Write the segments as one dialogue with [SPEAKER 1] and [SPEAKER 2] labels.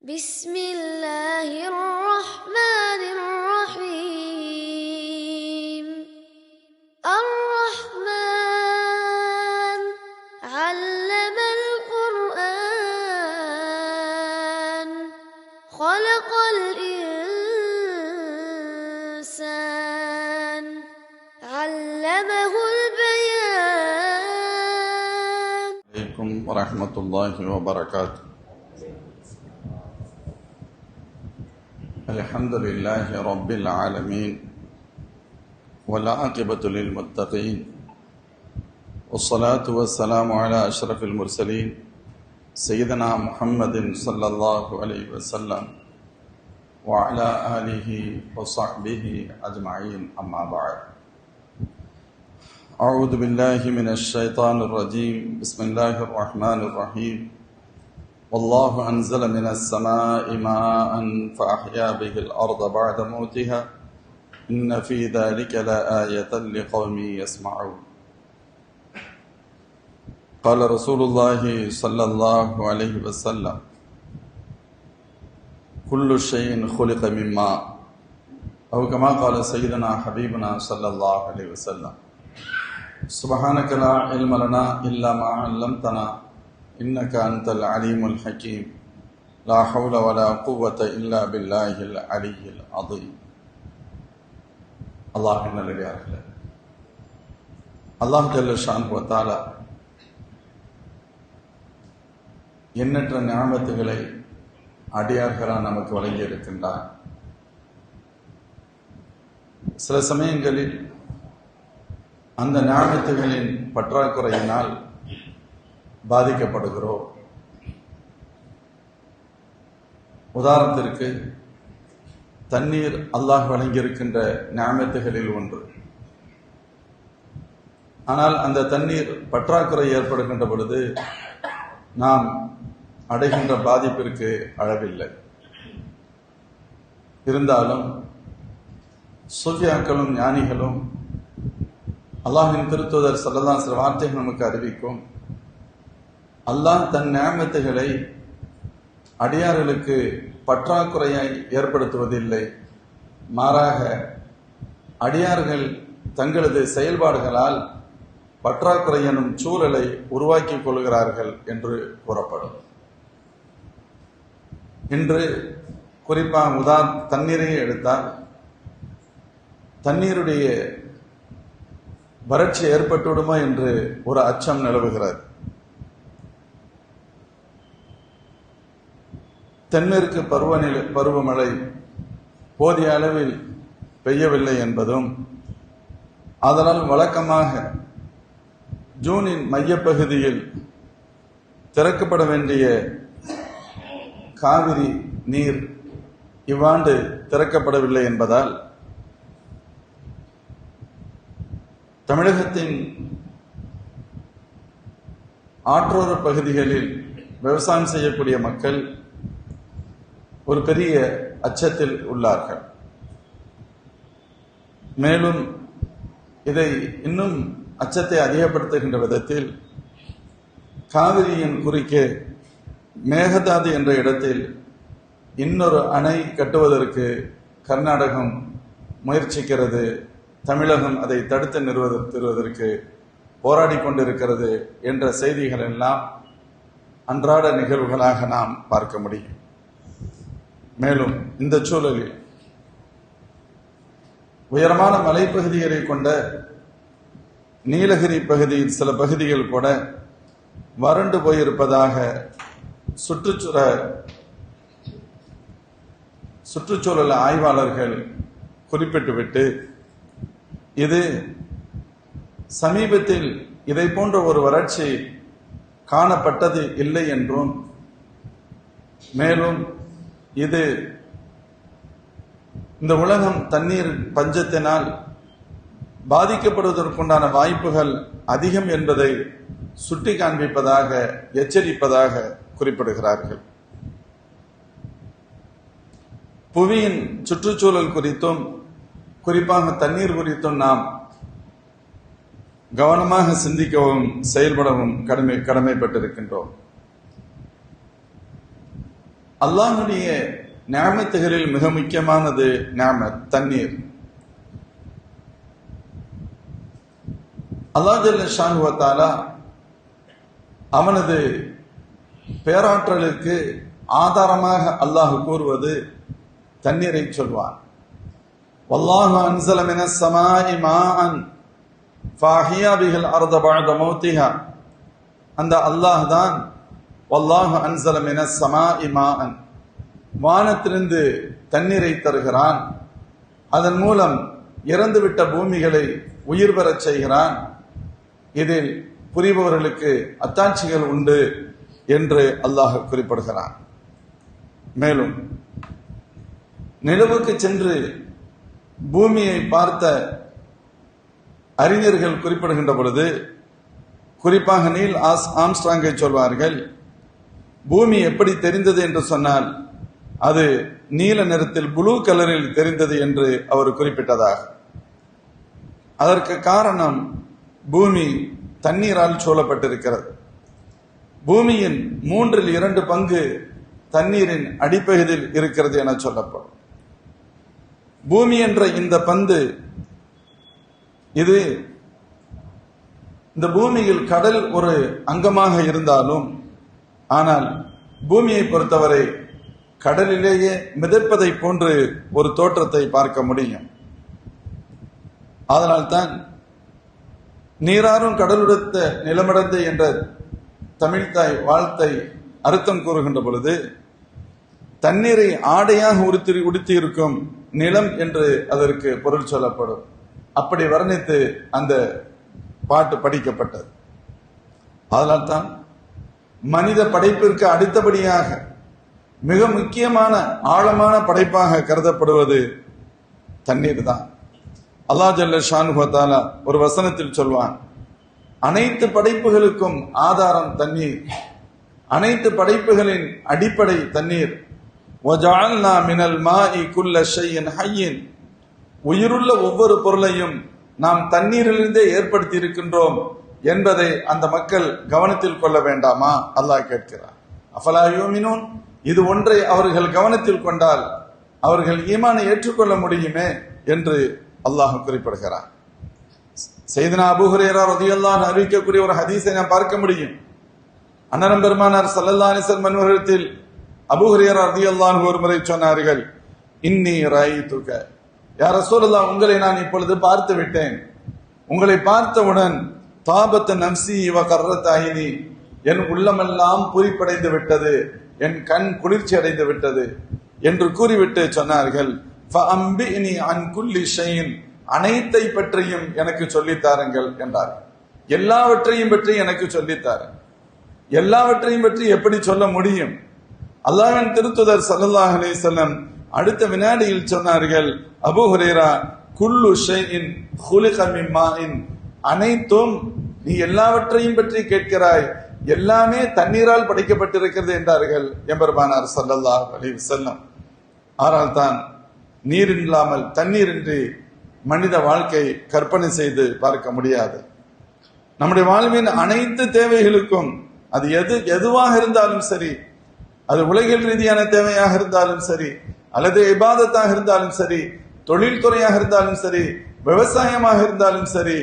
[SPEAKER 1] بسم الله الرحمن الرحيم الرحمن علم القرآن خلق الإنسان علمه البيان.
[SPEAKER 2] عليكم ورحمة الله وبركاته. الحمد لله رب العالمين والعاقبة للمتقين والصلاة والسلام على أشرف المرسلين سيدنا محمد صلى الله عليه وسلم وعلى آله وصحبه أجمعين. أما بعد، أعوذ بالله من الشيطان الرجيم. بسم الله الرحمن الرحيم. والله أنزل من السماء ماء فأحيا به الأرض بعد موتها إن في ذلك لآية لقوم يسمعون. قال رسول الله صلى الله عليه وسلم: كل شيء خلق من ماء، أو كما قال سيدنا حبيبنا صلى الله عليه وسلم: سبحانك لا علم لنا إلا ما علمتنا إنك أنت العليم الحكيم لا حول ولا قوة إلا بالله العلي العظيم. அல்லாஹ்வின் நல்லடியார்களே, அல்லாஹ் ஜல்ல ஷான்ஹு வ தஆலா எண்ணற்ற நிஅமத்துகளை அடியார்களால் நமக்கு வழங்கி இருக்கின்றார். சில சமயங்களில் அந்த நிஅமத்துகளின் பற்றாக்குறையினால் பாதிக்கப்படுகிறோம். உதாரணத்திற்கு, தண்ணீர் அல்லாஹ் வழங்கியிருக்கின்ற நிஅமத்துகளில் ஒன்று. ஆனால் அந்த தண்ணீர் பற்றாக்குறை ஏற்படுகின்ற பொழுது நாம் அடைகின்ற பாதிப்பிற்கு அளவில்லை. இருந்தாலும் சூஃபியாக்களும் ஞானிகளும் அல்லாஹ்வின் திருத்தூதர் ஸல்லல்லாஹு அலைஹி வஸல்லம் வார்த்தைகள் நமக்கு அறிவிக்கும், அல்லாஹ் தன் நிஅமத்துகளை அடியார்களுக்கு பற்றாக்குறையாய் ஏற்படுத்துவதில்லை, மாறாக அடியார்கள் தங்களது செயல்பாடுகளால் பற்றாக்குறை எனும் சூழலை உருவாக்கிக் கொள்கிறார்கள் என்று கூறப்படும். இன்று குறிப்பாக தண்ணீரை எடுத்தால், தண்ணீருடைய வறட்சி ஏற்பட்டுவிடுமோ என்று ஒரு அச்சம் நிலவுகிறது. தென்மேற்கு பருவமழை போதிய அளவில் பெய்யவில்லை என்பதும், அதனால் வழக்கமாக ஜூனின் மையப்பகுதியில் திறக்கப்பட வேண்டிய காவிரி நீர் இவ்வாண்டு திறக்கப்படவில்லை என்பதால் தமிழகத்தின் ஆற்றோர பகுதிகளில் விவசாயம் செய்யக்கூடிய மக்கள் ஒரு பெரிய அச்சத்தில் உள்ளார்கள். மேலும் இதை இன்னும் அச்சத்தை அதிகப்படுத்துகின்ற விதத்தில் காவிரியின் குறுக்கே மேகதாது என்ற இடத்தில் இன்னொரு அணை கட்டுவதற்கு கர்நாடகம் முயற்சிக்கிறது, தமிழகம் அதை தடுத்து நிறுவதற்கு போராடி கொண்டிருக்கிறது என்ற செய்திகள் எல்லாம் அன்றாட நிகழ்வுகளாக நாம் பார்க்க முடியும். மேலும் இந்த சூழலில் உயரமான மலைப்பகுதிகளை கொண்ட நீலகிரி பகுதியில் சில பகுதிகள் கூட வறண்டு போயிருப்பதாக சுற்றுச்சூழல் ஆய்வாளர்கள் குறிப்பிட்டுவிட்டு, இது சமீபத்தில் இதை போன்ற ஒரு வறட்சி காணப்பட்டது இல்லை என்றும், மேலும் இது இந்த உலகம் தண்ணீர் பஞ்சத்தினால் பாதிக்கப்படுவதற்குண்டான வாய்ப்புகள் அதிகம் என்பதை சுட்டி காண்பிப்பதாக, எச்சரிப்பதாக குறிப்பிடுகிறார்கள். புவியின் சுற்றுச்சூழல் குறித்தும் குறிப்பாக தண்ணீர் குறித்தும் நாம் கவனமாக சிந்திக்கவும் செயல்படவும் கடமைப்பட்டிருக்கின்றோம். அல்லாஹ்வுடைய நிஅமத்துகளில் மிக முக்கியமானது நிஅமத் தண்ணீர். அல்லாஹ் ஜல்ல ஷானு வ தஆலா அவனது பேராற்றலுக்கு ஆதாரமாக அல்லாஹ் கூறுவது தண்ணீரை சொல்வான். வல்லாஹு அன்ஸல மினஸ் ஸமாஇ மாஅன் ஃபஅஹ்யா பிஹில் அர்த பஅத மௌத்திஹா. அந்த அல்லாஹ் தான் வல்லாஹு அன்ஸல மினஸ் ஸமாஇ மாஅன், வானத்திலிருந்து தண்ணீரை தருகிறான், அதன் மூலம் இறந்துவிட்ட பூமிகளை உயிர் பெறச் செய்கிறான். இதில் புரிபவர்களுக்கு அத்தாட்சிகள் உண்டு என்று அல்லாஹ் குறிப்பிடுகிறான். மேலும் நிலவுக்கு சென்று பூமியை பார்த்த அறிஞர்கள் குறிப்பிடுகின்ற பொழுது, குறிப்பாக நீல் ஆம்ஸ்ட்ராங்கை சொல்வார்கள், பூமி எப்படி தெரிந்தது என்று சொன்னால் அது நீல நிறத்தில் ப்ளூ கலரில் தெரிந்தது என்று அவர் குறிப்பிட்டதாக. அதற்கு காரணம் பூமி தண்ணீரால் சூழப்பட்டிருக்கிறது. பூமியின் 2/3 பங்கு தண்ணீரின் அடிப்பகுதியில் இருக்கிறது என சொல்லப்படும். பூமி என்ற இந்த பந்து, இது இந்த பூமியில் கடல் ஒரு அங்கமாக இருந்தாலும், ஆனால் பூமியை பொறுத்தவரை கடலிலேயே மிதப்பதை போன்று ஒரு தோற்றத்தை பார்க்க முடியும். அதனால்தான் நீராறும் கடலுடுத்த நிலமடந்து என்ற தமிழ்தாய் வாழ்த்தை அர்த்தம் கூறுகின்ற பொழுது, தண்ணீரை ஆடையாக உடுத்தி இருக்கும் நிலம் என்று அதற்கு பொருள் சொல்லப்படும். அப்படி வர்ணித்து அந்த பாட்டு படிக்கப்பட்டது. அதனால்தான் மனித படைப்பிற்கு அடுத்தபடியாக மிக முக்கியமான ஆழமான படைப்பாக கருதப்படுவது தண்ணீர் தான். அல்லாஹ் ஜல்ல ஷானு வ தஆலா ஒரு வசனத்தில் சொல்வான், அனைத்து படைப்புகளுக்கும் ஆதாரம் தண்ணீர், அனைத்து படைப்புகளின் அடிப்படை தண்ணீர். வஜஅல்னா மினல் மாஇ குல்ல ஷைஇன் ஹய்யின், உயிருள்ள ஒவ்வொரு பொருளையும் நாம் தண்ணீரிலிருந்தே ஏற்படுத்தி இருக்கின்றோம் என்பதை அந்த மக்கள் கவனத்தில் கொள்ள வேண்டாமா? அல்லாஹ் கேட்கிறார். அஃபலா யூமினூன், இது ஒன்றை அவர்கள் கவனத்தில் கொண்டால் அவர்கள் ஈமானை ஏற்றுக்கொள்ள முடியுமே என்று அல்லாஹ் குறிப்பிடுகிறார். சையதுனா அபூ ஹுரைரா ரலியல்லாஹு அன்ஹு அறிவிக்கக்கூடிய ஒரு ஹதீஸை நாம் பார்க்க முடியும். அன்னரம் பெருமானார் ஸல்லல்லாஹு அலைஹி வஸல்லம் அவர்களிடத்தில் அபூ ஹுரைரா ரலியல்லாஹு அன்ஹு ஒரு முறை சொன்னார்கள், இன்னி ரஅய்துக யா ரசூலல்லாஹ், உங்களை நான் இப்பொழுது பார்த்து விட்டேன். உங்களை பார்த்தவுடன் தாபத் நஃப்ஸி வ கர்ரத் ஐனி, என் உள்ளமெல்லாம் பூரிப்படைந்து விட்டது, என் கண் குளிர்ச்சி அடைந்து விட்டது என்று கூறிவிட்டு சொன்னார்கள், ஃபஅம்பினி அன் குல்லி ஷைஇன், அனைத்தை பற்றியும் எனக்கு சொல்லித்தாருங்கள் என்றார். எல்லாவற்றையும் பற்றி எனக்கு சொல்லித்தாரு. எல்லாவற்றையும் பற்றி எப்படி சொல்ல முடியும்? அல்லாஹ்வின் திருத்துதர் ஸல்லல்லாஹு அலைஹி வஸல்லம் அடுத்த வினாடியில் சொன்னார்கள், அபூ ஹுரைரா, குல்லு ஷைஇன் குலிக மின் மாஇன், அனைத்தும் நீ எல்லாவற்றையும் பற்றி கேட்கிறாய், எல்லாமே தண்ணீரால் படைக்கப்பட்டிருக்கிறது என்றார்கள் எம்பெருமானார் ஸல்லல்லாஹு அலைஹி வஸல்லம். ஆனால் தான் நீர் இல்லாமல் தண்ணீரின்றி மனித வாழ்க்கை கற்பனை செய்து பார்க்க முடியாது. நம்முடைய வாழ்வின் அனைத்து தேவைகளுக்கும், அது எதுவாக இருந்தாலும் சரி, அது உலகில் ரீதியான தேவையாக இருந்தாலும் சரி, அல்லது இபாதத்தாக இருந்தாலும் சரி, தொழில்துறையாக இருந்தாலும் சரி, விவசாயமாக இருந்தாலும் சரி,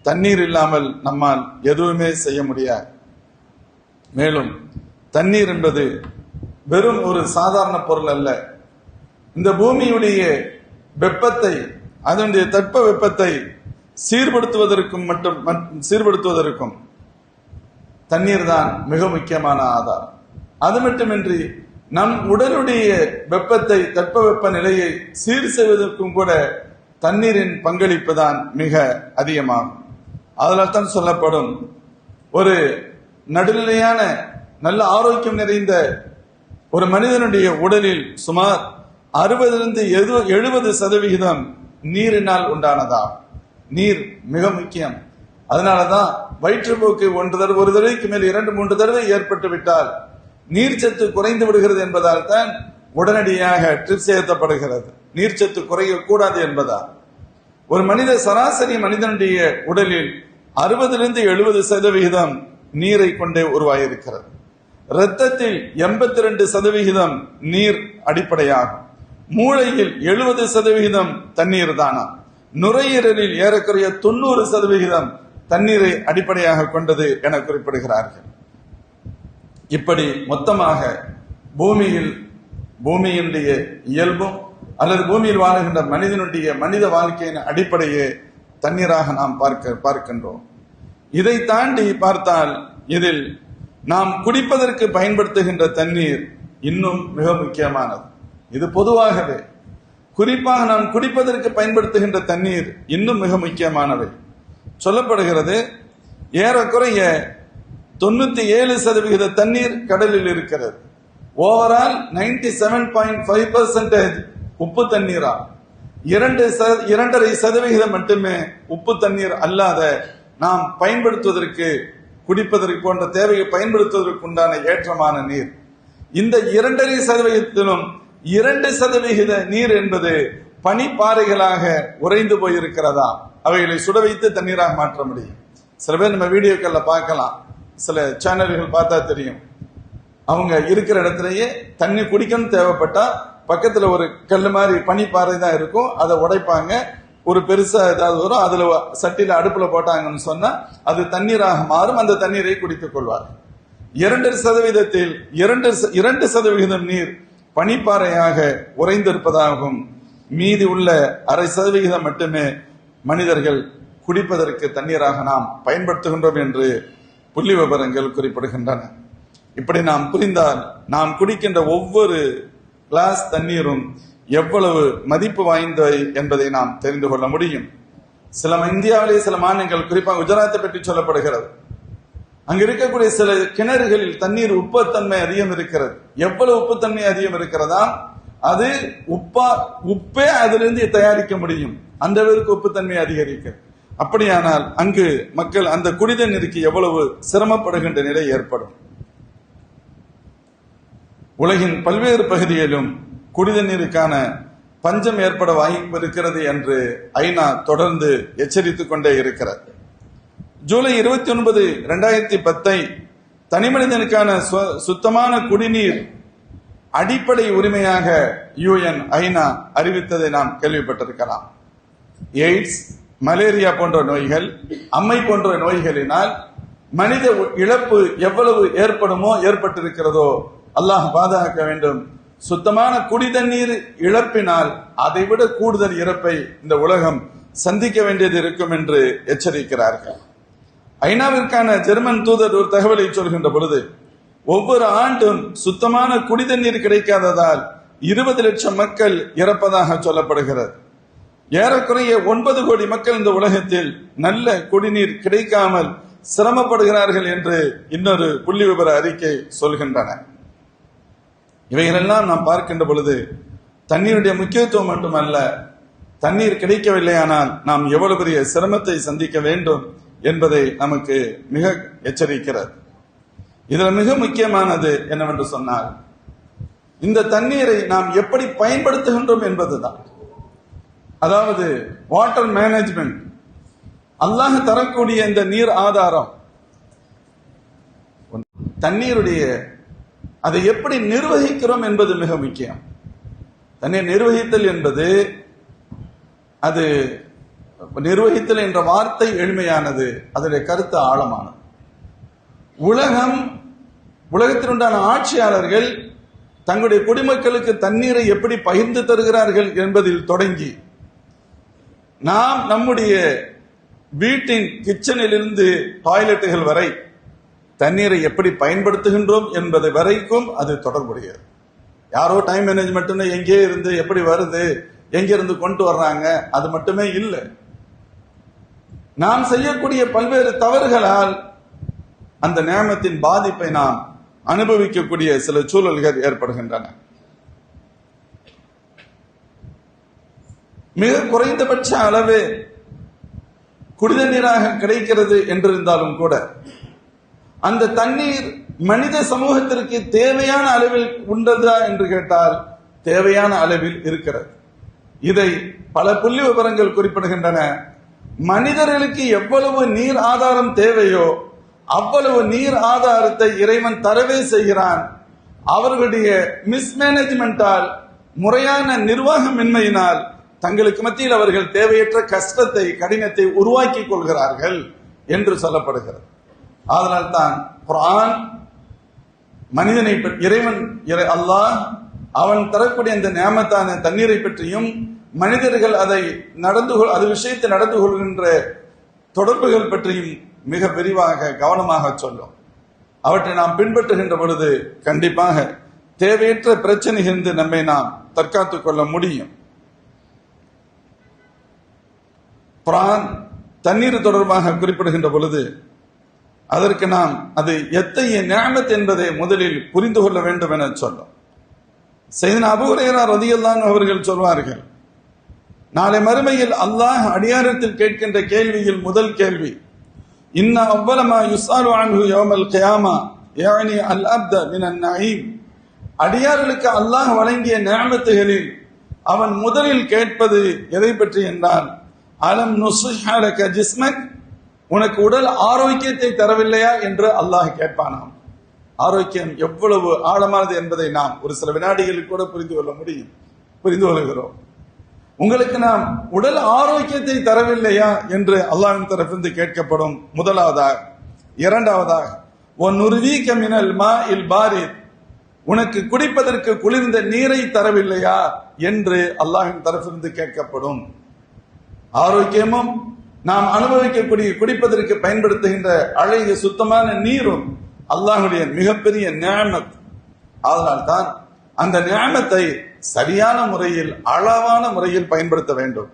[SPEAKER 2] தண்ணீர் இல்லாமல் நம்மால் எதுவுமே செய்ய முடியாது. மேலும் தண்ணீர் என்பது வெறும் ஒரு சாதாரண பொருள் அல்ல. இந்த பூமியுடைய வெப்பத்தை, அதனுடைய தட்ப வெப்பத்தை சீர்படுத்துவதற்கும் தண்ணீர் தான் மிக முக்கியமான ஆதாரம். அது மட்டுமின்றி நம் உடலுடைய வெப்பத்தை, தட்பவெப்ப நிலையை சீர் செய்வதற்கும் கூட தண்ணீரின் பங்களிப்பு தான் மிக அதிகமாகும். அதனால் தான் சொல்லப்படும், ஒரு நடுநிலையான நல்ல ஆரோக்கியம் நிறைந்த ஒரு மனிதனுடைய உடலில் சுமார் 60-70% நீரினால் உண்டானதா. நீர் மிக முக்கியம். அதனாலதான் வயிற்றுப்போக்கு ஒரு தடவைக்கு மேல் 2-3 தடவை ஏற்பட்டு விட்டால் நீர்ச்சத்து குறைந்து விடுகிறது என்பதால் தான் உடனடியாக ட்ரிப்ஸ் ஏற்றப்படுகிறது. நீர்ச்சத்து குறையக்கூடாது என்பதால் ஒரு சராசரி மனிதனுடைய உடலில் 60-70% நீரை கொண்டே உருவாகியிருக்கிறது. இரத்தத்தில் 82% நீர் அடிப்படையாகும். மூளையில் 70% தண்ணீர் தானா. நுரையீரலில் ஏறக்குறைய 90% தண்ணீரை அடிப்படையாக கொண்டது என குறிப்பிடுகிறார்கள். இப்படி மொத்தமாக பூமியினுடைய இயல்பும் அல்லது பூமியில் வாழுகின்ற மனித வாழ்க்கையின் அடிப்படையே தண்ணீராக நாம் பார்க்கின்றோம். இதை தாண்டி பார்த்தால் இதில் நாம் குடிப்பதற்கு பயன்படுத்துகின்ற தண்ணீர் இன்னும் மிக முக்கியமானது. இது பொதுவாகவே, குறிப்பாக நாம் குடிப்பதற்கு பயன்படுத்துகின்ற தண்ணீர் இன்னும் மிக முக்கியமானவை. சொல்லப்படுகிறது ஏறக்குறைய 97% தண்ணீர் கடலில் இருக்கிறது. ஓவரால் 97.5% உப்பு தண்ணீரா, 2.5% மட்டுமே உப்பு தண்ணீர் அல்லாத நாம் பயன்படுத்துவதற்கு, குடிப்பதற்கு போன்ற தேவையை பயன்படுத்துவதற்கு உண்டான ஏற்றமான நீர். இந்த 2.5%-லும் 2% நீர் என்பது பனிப்பாறைகளாக உறைந்து போயிருக்கிறதா, அவைகளை சுட வைத்து தண்ணீராக மாற்ற முடியும். சில பேர் நம்ம வீடியோக்கள்ல பார்க்கலாம், சில சேனல்கள் பார்த்தா தெரியும். அவங்க இருக்கிற இடத்துலயே தண்ணி குடிக்கணும் தேவைப்பட்டா பக்கத்துல ஒரு கல்லு மாதிரி பனிப்பாறை தான் இருக்கும், அதை உடைப்பாங்க, ஒரு பெருசா ஏதாவது வரும், அதுல சட்டியில அடுப்புல போட்டாங்கன்னு சொன்னா அது தண்ணீராக மாறும். அந்த தண்ணீரை குடித்துக் கொள்வார். 2%-ல் 2% நீர் பனிப்பாறையாக உறைந்திருப்பதாகவும், மீதி உள்ள 0.5% மட்டுமே மனிதர்கள் குடிப்பதற்கு தண்ணீராக நாம் பயன்படுத்துகின்றோம் என்று புள்ளி விவரங்கள் குறிப்பிடுகின்றன. இப்படி நாம் புரிந்தால் நாம் குடிக்கின்ற ஒவ்வொரு கிளாஸ் தண்ணீரும் எவ்வளவு மதிப்பு வாய்ந்தவை என்பதை நாம் தெரிந்து கொள்ள முடியும். இந்தியாவிலே சில மாநிலங்கள், குறிப்பாக குஜராத்தை பற்றி சொல்லப்படுகிறது, அங்க இருக்கக்கூடிய சில கிணறுகளில் தண்ணீர் உப்புத்தன்மை அதிகம் இருக்கிறது. எவ்வளவு உப்புத்தன்மை அதிகம் இருக்கிறதா, அது உப்பே அதிலிருந்து தயாரிக்க முடியும், அந்த அளவுக்கு உப்புத்தன்மை அதிகரிக்கிறது. அப்படியானால் அங்கு மக்கள் அந்த குடிதண்ணீருக்கு எவ்வளவு சிரமப்படுகின்ற நிலை ஏற்படும். உலகின் பல்வேறு பகுதிகளிலும் குடிதண்ணீருக்கான பஞ்சம் ஏற்பட வாய்ப்பு இருக்கிறது என்று ஐநா தொடர்ந்து எச்சரித்துக் கொண்டே இருக்கிறது. ஜூலை 29, 2010 தனிமனிதனுக்கான சுத்தமான குடிநீர் அடிப்படை உரிமையாக ஐநா அறிவித்ததை நாம் கேள்விப்பட்டிருக்கலாம். எய்ட்ஸ், மலேரியா போன்ற நோய்கள், அம்மை போன்ற நோய்களினால் மனித இழப்பு எவ்வளவு ஏற்பட்டிருக்கிறதோ அல்லாஹ் பாதுகாக்க வேண்டும். சுத்தமான குடிதண்ணீர் இழப்பினால் அதைவிட கூடுதல் இறப்பை இந்த உலகம் சந்திக்க வேண்டியது இருக்கும் என்று எச்சரிக்கிறார்கள். ஐநாவிற்கான ஜெர்மன் தூதர் ஒரு தகவலை சொல்கின்ற பொழுது, ஒவ்வொரு ஆண்டும் சுத்தமான குடிதண்ணீர் கிடைக்காததால் 20 லட்சம் மக்கள் இறப்பதாக சொல்லப்படுகிறது. ஏறக்குறைய 9 கோடி மக்கள் இந்த உலகத்தில் நல்ல குடிநீர் கிடைக்காமல் சிரமப்படுகிறார்கள் என்று இன்னொரு புள்ளி விவர அறிக்கை சொல்கின்றன. இவைகளெல்லாம் நாம் பார்க்கின்ற பொழுது தண்ணீருடைய முக்கியத்துவம் மட்டுமல்ல, தண்ணீர் கிடைக்கவில்லையானால் நாம் எவ்வளவு பெரிய சிரமத்தை சந்திக்க வேண்டும் என்பதை நமக்கு மிக எச்சரிக்கிறது. இதில் மிக முக்கியமானது என்னவென்று சொன்னால், இந்த தண்ணீரை நாம் எப்படி பயன்படுத்துகின்றோம் என்பதுதான். அதாவது வாட்டர் மேனேஜ்மெண்ட், அல்லாஹ் தரக்கூடிய இந்த நீர் ஆதாரம், தண்ணீருடைய அதை எப்படி நிர்வகிக்கிறோம் என்பது மிக முக்கியம். தண்ணீர் நிர்வகித்தல் என்பது, அது நிர்வகித்தல் என்ற வார்த்தை எளிமையானது, அதனுடைய கருத்து ஆழமானது. உலகத்தில் உண்டான ஆட்சியாளர்கள் தங்களுடைய குடிமக்களுக்கு தண்ணீரை எப்படி பகிர்ந்து தருகிறார்கள் என்பதில் தொடங்கி, நாம் நம்முடைய வீட்டின் கிச்சனிலிருந்து டாய்லெட்டுகள் வரை தண்ணீரை எப்படி பயன்படுத்துகின்றோம் என்பது வரைக்கும் அது தொடர்புடையது. யாரோ டைம் மேனேஜ்மெண்ட் எங்கே இருந்து எப்படி வருது, எங்கிருந்து கொண்டு வர்றாங்க, அது மட்டுமே இல்லை. நாம் செய்யக்கூடிய பல்வேறு தவறுகளால் அந்த நியமத்தின் பாதிப்பை நாம் அனுபவிக்கக்கூடிய சில சூழல்கள் ஏற்படுகின்றன. மிக குறைந்தபட்ச அளவு குடிதண்ணீராக கிடைக்கிறது என்றிருந்தாலும் கூட அந்த தண்ணீர் மனித சமூகத்திற்கு தேவையான அளவில் உண்டதா என்று கேட்டால் தேவையான அளவில் இருக்கிறது. இதை பல புள்ளி விவரங்கள் குறிப்பிடுகின்றன. மனிதர்களுக்கு எவ்வளவு நீர் ஆதாரம் தேவையோ அவ்வளவு நீர் ஆதாரத்தை இறைவன் தரவே செய்கிறான். அவர்களுடைய மிஸ்மேனேஜ்மெண்டால், முறையான நிர்வாகமின்மையினால் தங்களுக்கு மத்தியில் அவர்கள் தேவையற்ற கஷ்டத்தை, கடினத்தை உருவாக்கி கொள்கிறார்கள் என்று சொல்லப்படுகிறது. அதனால் தான் குர்ஆன் மனிதனை இறைவன் அல்லாஹ் அவன் தரக்கூடிய அந்த நியாமத்தான தண்ணீரை பற்றியும் மனிதர்கள் அது விஷயத்தை நடந்து கொள்கின்ற தொடர்புகள் பற்றியும் மிக விரிவாக கவனமாக சொல்லும். அவற்றை நாம் பின்பற்றுகின்ற பொழுது கண்டிப்பாக தேவையற்ற பிரச்சனைகளிலிருந்து நம்மை நாம் தற்காத்துக் கொள்ள முடியும். குர்ஆன் தண்ணீர் தொடர்பாக குறிப்பிடுகின்ற பொழுது அதற்கு நாம் அது எத்தகைய நிஅமத் என்பதை முதலில் புரிந்து கொள்ள வேண்டும் என சொல்லும். சையதுனா அபூ ஹுரைரா ரலியல்லாஹு அன்ஹு அவர்கள் சொல்வார்கள், நாளை மறுமையில் அல்லாஹ் அடியாரத்தில் கேட்கின்ற கேள்வியில் முதல் கேள்வி, இன்ன அவ்வல மா யுஸ்அலு அன்ஹு யௌமல் கியாமா யானி அல் அப்த மினன் நஈம். அடியார்களுக்கு அல்லாஹ் வழங்கிய நிஅமத்துகளில் அவன் முதலில் கேட்பது எதை பற்றி என்றால், அலம் நுஸ்ஹ லக ஜிஸ்மக், உனக்கு உடல் ஆரோக்கியத்தை தரவில்லையா என்று அல்லாஹ் கேட்பானாம். ஆரோக்கியம் எவ்வளவு ஆழமானது என்பதை நாம் ஒரு சில வினாடிகளில் கூட புரிந்து கொள்கிறோம். உங்களுக்கு நாம் உடல் ஆரோக்கியத்தை தரவில்லையா என்று அல்லாஹ்வின் தரப்பிலிருந்து கேட்கப்படும் முதலாவதாக. இரண்டாவதாக, ஒன்னுருவீக மினல் மாஇல் பாரித், உனக்கு குடிப்பதற்கு குளிர்ந்த நீரை தரவில்லையா என்று அல்லாஹ்வின் தரப்பிலிருந்து கேட்கப்படும். ஆரோக்கியமும் நாம் அனுபவிக்கக்கூடிய குடிப்பதற்கு பயன்படுத்துகின்ற அழகிய சுத்தமான நீரும் அல்லாஹ்வுடைய மிகப்பெரிய நிஅமத். அதனால் தான் அந்த நிஅமத்தை சரியான முறையில், அளவான முறையில் பயன்படுத்த வேண்டும்.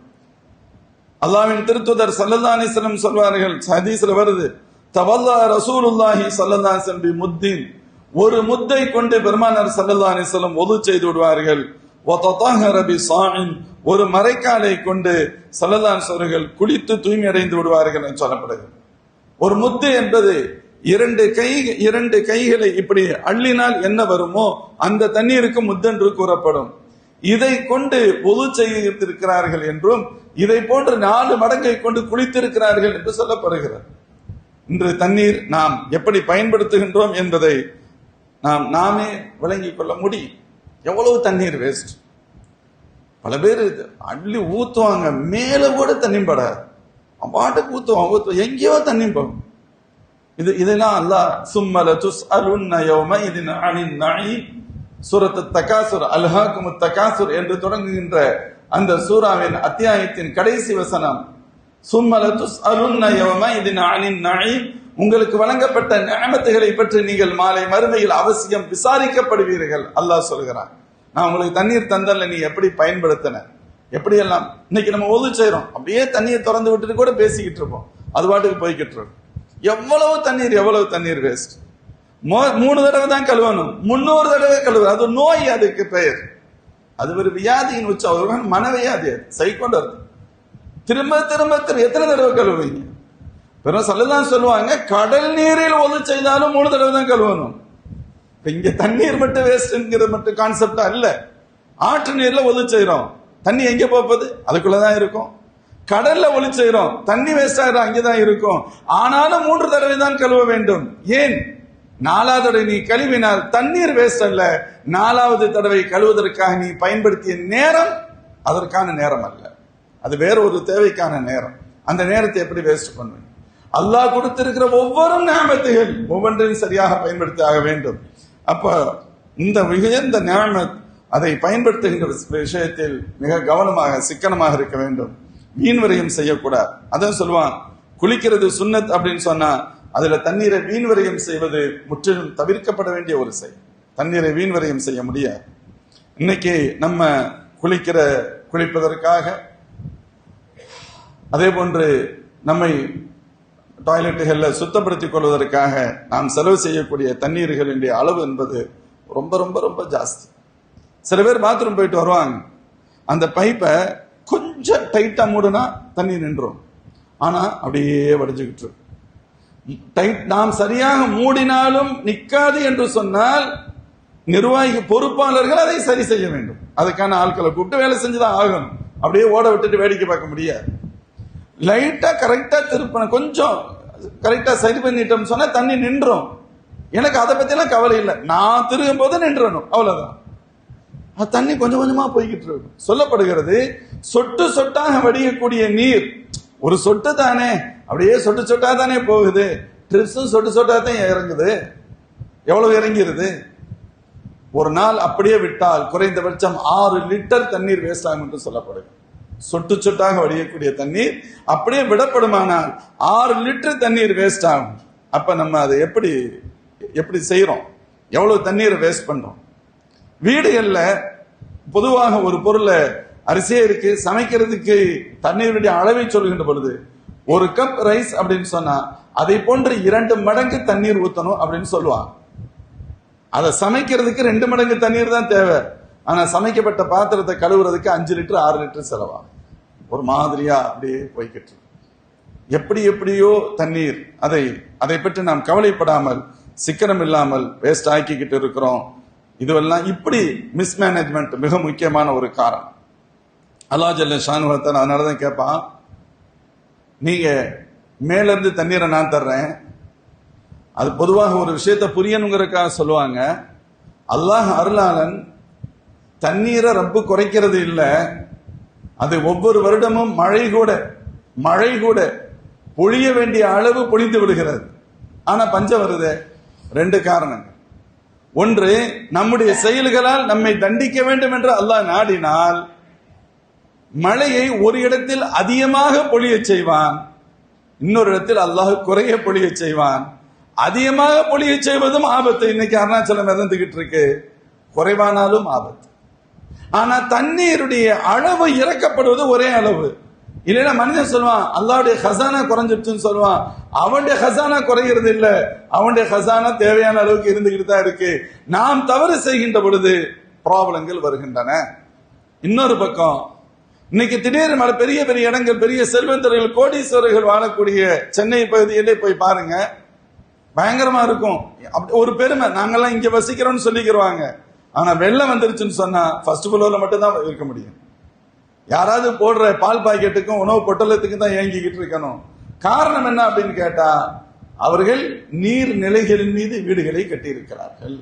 [SPEAKER 2] அல்லாஹ்வின் திருத்தூதர் ஸல்லல்லாஹு அலைஹி வஸல்லம் சொல்வார்கள், ஹதீஸ்ல வருது, தவல்லா ரசூலுல்லாஹி ஸல்லல்லாஹு அலைஹி வஸல்லம் பிமுத்தின், ஒரு முத்தை கொண்டு பெருமானார் ஸல்லல்லாஹு அலைஹி வஸல்லம் வுது செய்து விடுவார்கள். வததஹர பிஸாஇன், ஒரு மரைக்காலை கொண்டு ஸல்லல்லாஹு அலைஹி வஸல்லம் அவர்கள் குளித்து தூய்மை அடைந்து விடுவார்கள் என்று சொல்லப்படுகிறது. ஒரு முத்து என்பது இரண்டு கைகளை இப்படி அள்ளினால் என்ன வருமோ அந்த தண்ணீருக்கு முத்தென்று கூறப்படும். இதை கொண்டு வுது செய்திருக்கிறார்கள் என்றும் இதை போன்று 4 மடங்கை கொண்டு குளித்திருக்கிறார்கள் என்று சொல்லப்படுகிறது. இன்று தண்ணீர் நாம் எப்படி பயன்படுத்துகின்றோம் என்பதை நாமே விளங்கிக் கொள்ள முடியும். எவ்வளவு தண்ணீர் வேஸ்ட். பல பேர் அள்ளி ஊத்துவாங்க, மேல கூட தண்ணி படாது, பாட்டுக்கு ஊத்துவான், எங்கேயோ தண்ணி போகும். இதெல்லாம் அல்லாஹ் சும்மல துஸ்அலுன்ன யௌமைதின் அனின் நஈம், சூரத் தகாசுர், அல்ஹாகுமுத் தகாசுர் என்று தொடங்குகின்ற அந்த சூராவின் அத்தியாயத்தின் கடைசி வசனம், சும்மல துஸ்அலுன்ன யௌமைதின் அனின் நஈம், உங்களுக்கு வழங்கப்பட்ட நிஅமத்துகளை பற்றி நீங்கள் மாலை மறுமையில் அவசியம் விசாரிக்கப்படுவீர்கள். அல்லாஹ் சொல்கிறான், நான் உங்களுக்கு தண்ணீர் தந்தல்ல, நீ எப்படி பயன்படுத்தின, எப்படி எல்லாம். இன்னைக்கு நம்ம ஒது செய்யறோம், அப்படியே தண்ணியை திறந்து விட்டுட்டு கூட பேசிக்கிட்டு இருப்போம், அது பாட்டுக்கு போய்கிட்டு இருக்கோம். எவ்வளவு தண்ணீர் வேஸ்ட். 3 தடவை தான் கழுவணும், 300 தடவை கழுவணும். அது நோய், அதுக்கு பெயர். அது ஒரு வியாதியின் உச்சம், மனவியாதி, சைக்கொண்டு திரும்ப எத்தனை தடவை கழுவுவீங்க? பிறகு சொல்லதான் சொல்லுவாங்க, கடல் நீரில் ஒது செய்தாலும் 3 தடவை தான் கழுவணும். இங்க தண்ணீர் மட்டும் வேஸ்ட்ங்கிறது மட்டும் கான்செப்ட் அல்ல. ஆற்று நீர்ல ஒது செய்யறோம், தண்ணி எங்க போகுது? அதுக்குள்ளதான் இருக்கும். கடல்ல ஒளி செய்யறோம், தண்ணி வேஸ்ட் ஆகிடும், அங்கேதான் இருக்கும். ஆனாலும் 3 தடவை தான் கழுவ வேண்டும். ஏன்? 4வது தடவை நீ கழுவினால் தண்ணீர் வேஸ்ட் அல்ல, 4வது தடவை கழுவுவதற்காக நீ பயன்படுத்திய நேரம் அதற்கான நேரம் அல்ல, அது வேற ஒரு தேவைக்கான நேரம். அந்த நேரத்தை எப்படி வேஸ்ட் பண்ணுவீங்க? அல்லாஹ் கொடுத்திருக்கிற ஒவ்வொரு நிஅமத்துகள் ஒவ்வொன்றையும் சரியாக பயன்படுத்தி ஆக வேண்டும். அப்ப இந்த உயர்ந்த நிஅமத் அதை பயன்படுத்துகின்ற விஷயத்தில் மிக கவனமாக, சிக்கனமாக இருக்க வேண்டும். வீண் விரயம் செய்யக்கூடாது. அதான் சொல்லுவான், குளிக்கிறது சுன்னத் அப்படின்னு சொன்னா அதுல தண்ணீரை வீண் விரயம் செய்வது முற்றிலும் தவிர்க்கப்பட வேண்டிய ஒரு செயல். தண்ணீரை வீண் விரயம் செய்ய முடியாது. இன்னைக்கு நம்ம குளிப்பதற்காக, அதே போன்று நம்மை டாய்லெட்டுகள்ல சுத்தப்படுத்திக் கொள்வதற்காக நாம் செலவு செய்யக்கூடிய தண்ணீர்களின் அளவு என்பது ரொம்ப ரொம்ப ரொம்ப ஜாஸ்தி. சில பேர் பாத்ரூம் போயிட்டு வருவாங்க, அந்த பைப்பை கொஞ்சம் டைட்டா மூடுனா தண்ணி நின்றும், ஆனா அப்படியே வடிஞ்சுக்கிட்டு நாம் சரியாக மூடினாலும் நிக்காது என்று சொன்னால் நிர்வாகி பொறுப்பாளர்கள் அதை சரி செய்ய வேண்டும். அதுக்கான ஆட்களை கூப்பிட்டு வேலை செஞ்சுதான் ஆகணும். அப்படியே ஓட விட்டுட்டு வேடிக்கை பார்க்க முடியாது. லைட்டா கரெக்டா திருப்பணும், கொஞ்சம் கரெக்டா சரி பண்ணிட்டோம் சொன்னா தண்ணி நின்றும். எனக்கு அதை பத்தி எல்லாம் கவலை இல்லை, நான் திருகும் போது நின்றணும், அவ்வளவுதான். தண்ணி கொஞ்சம் கொஞ்சமா போய்கிட்டு இருக்கும். சொல்லப்படுகிறது சொட்டு சொட்டாக வடியக்கூடிய நீர், ஒரு சொட்டு தானே, அப்படியே சொட்டு சொட்டா தானே போகுது, ட்ரிப்ஸும் சொட்டு சொட்டா தான் இறங்குது, எவ்வளவு இறங்கிருது. ஒரு நாள் அப்படியே விட்டால் குறைந்தபட்சம் 6 லிட்டர் தண்ணீர் வேஸ்ட் ஆகும் என்று சொல்லப்படுது. சொட்டு சொட்டாக வடியக்கூடிய தண்ணீர் அப்படியே விடப்படுமானால் 6 லிட்டர் தண்ணீர் வேஸ்ட் ஆகும். அப்ப நம்ம அதை எப்படி செய்யறோம், எவ்வளவு தண்ணீரை வேஸ்ட் பண்றோம். வீடுகள்ல பொதுவாக ஒரு பொருளை, அரிசியே இருக்கு, சமைக்கிறதுக்கு தண்ணீருடைய அளவை சொல்கின்ற பொழுது 1 கப் ரைஸ் அப்படின்னு சொன்னா அதை போன்று 2 மடங்கு தண்ணீர் ஊத்தணும் அப்படின்னு சொல்லுவாங்க. அதை சமைக்கிறதுக்கு 2 மடங்கு தண்ணீர் தான் தேவை. ஆனா சமைக்கப்பட்ட பாத்திரத்தை கழுவுறதுக்கு 5 லிட்டர் 6 லிட்டர் செலவாகும். ஒரு மாதிரியா அப்படியே போய்கிட்டு எப்படியோ தண்ணீர், அதை பற்றி நாம் கவலைப்படாமல் சிக்கனம் இல்லாமல் வேஸ்ட் ஆக்கிக்கிட்டு இருக்கிறோம். இதுவெல்லாம் இப்படி மிஸ்மேனேஜ்மெண்ட் மிக முக்கியமான ஒரு காரணம். அல்லாஹ் ஜல்ல ஷானு வ தஆலா அதனாலதான் கேட்பான், நீங்க மேல இருந்து தண்ணீரை நான் தர்றேன். அது பொதுவாக ஒரு விஷயத்தை புரியணுங்கிறதுக்காக சொல்லுவாங்க. அல்லாஹ் அருளாளன், தண்ணீரை ரப்பு குறைக்கிறது இல்லை, அது ஒவ்வொரு வருடமும் மழை கூட பொழிய வேண்டிய அளவு பொழிந்து விடுகிறது. ஆனா பஞ்சம் வருது. 2 காரணங்கள். ஒன்று, நம்முடைய செயல்களால் நம்மை தண்டிக்க வேண்டும் என்று அல்லாஹ் நாடினால் மழையை ஒரு இடத்தில் அதிகமாக பொழிய செய்வான், இன்னொரு இடத்தில் அல்லாஹ் குறைய பொழிய செய்வான். அதிகமாக பொழிய செய்வதும் ஆபத்து. இன்னைக்கு அருணாச்சலம் மிதந்துகிட்டு இருக்கு, குறைவானாலும் ஆபத்து. ஆனா தண்ணீருடைய அளவு இறக்கப்படுவது ஒரே அளவு. இல்லைன்னா மனிதன் சொல்லுவான் அல்லாவுடைய ஹசானா குறைஞ்சிருச்சுன்னு சொல்லுவான். அவனுடைய ஹசானா குறைகிறது இல்ல, அவனுடைய ஹசானா தேவையான அளவுக்கு இருந்துகிட்டு தான் இருக்கு. நாம் தவறு செய்கின்ற பொழுது ப்ராப்ளங்கள் வருகின்றன. இன்னொரு பக்கம், இன்னைக்கு திடீர்னு பெரிய பெரிய இடங்கள், பெரிய செல்வந்தர்கள், கோடீஸ்வரர்கள் வாழக்கூடிய சென்னை பகுதியிலே போய் பாருங்க, பயங்கரமா இருக்கும். ஒரு பெருமை, நாங்கெல்லாம் இங்க வசிக்கிறோம்னு சொல்லிக்கிறவாங்க. ஆனா வெள்ளம் வந்துருச்சுன்னு சொன்னா ஃபர்ஸ்ட் ஃப்ளோர்ல மட்டும் தான் இருக்க முடியும். யாராவது போடுற பால் பாக்கெட்டுக்கும் உணவு பொட்டலத்துக்கு தான் இயங்கிக்கிட்டு இருக்கணும். காரணம் என்ன அப்படின்னு கேட்டா, அவர்கள் நீர் நிலைகளின் மீது வீடுகளை கட்டியிருக்கிறார்கள்.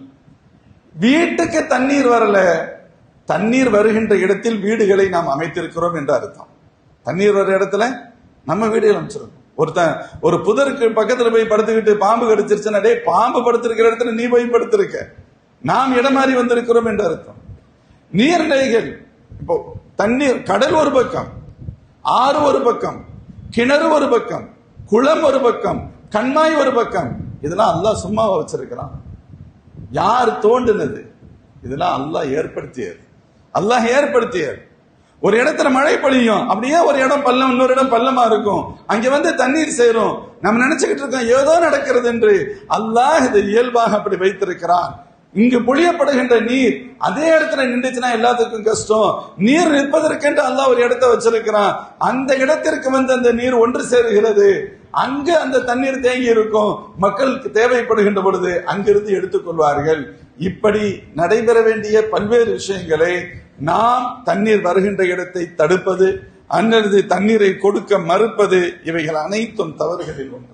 [SPEAKER 2] வீட்டுக்கு தண்ணீர் வரல, தண்ணீர் வருகின்ற இடத்தில் வீடுகளை நாம் அமைத்திருக்கிறோம் என்று அர்த்தம். தண்ணீர் வர இடத்துல நம்ம வீடுகள் அமைச்சிருக்கோம். ஒரு புதருக்கு பக்கத்துல போய் படுத்துக்கிட்டு பாம்பு கடிச்சிருச்சுன்னா, டே பாம்பு படுத்திருக்கிற இடத்துல நீ போய் படுத்திருக்க, நாம் இடமாறி வந்திருக்கிறோம் என்று அர்த்தம். நீர்நிலைகள், இப்போ தண்ணீர், கடல் ஒரு பக்கம், ஆறு ஒரு பக்கம், கிணறு ஒரு பக்கம், குளம் ஒரு பக்கம், கண்மாய் ஒரு பக்கம், இதெல்லாம் அல்லாஹ் சும்மாவா வச்சிருக்கிறான்? யார் தோண்டினது? இதெல்லாம் அல்லாஹ் ஏற்படுத்தியது. அல்லாஹ் ஏற்படுத்தியது. ஒரு இடத்துல மழை பொழியும், அப்படியே ஒரு இடம் பள்ளம், இன்னொரு இடம் பள்ளமா இருக்கும், அங்க வந்து தண்ணீர் சேரும். நம்ம நினைச்சுக்கிட்டு இருக்கோம் ஏதோ நடக்கிறது என்று. அல்லாஹ் இதை இயல்பாக அப்படி வைத்திருக்கிறான். இங்கு பொழியப்படுகின்ற நீர் அதே இடத்துல நின்றுச்சுன்னா எல்லாத்துக்கும் கஷ்டம். நீர் நிற்பதற்கென்று அல்லாஹ் ஒரு இடத்தை வச்சிருக்கிறான். அந்த இடத்திற்கு வந்து அந்த நீர் ஒன்று சேருகிறது. அங்கு அந்த தண்ணீர் தேங்கி இருக்கும். மக்களுக்கு தேவைப்படுகின்ற பொழுது அங்கிருந்து எடுத்துக்கொள்வார்கள். இப்படி நடைபெற வேண்டிய பல்வேறு விஷயங்களை நாம் தண்ணீர் வருகின்ற இடத்தை தடுப்பது அல்லது தண்ணீரை கொடுக்க மறுப்பது, இவைகள் அனைத்தும் தவறுகளில் ஒன்று.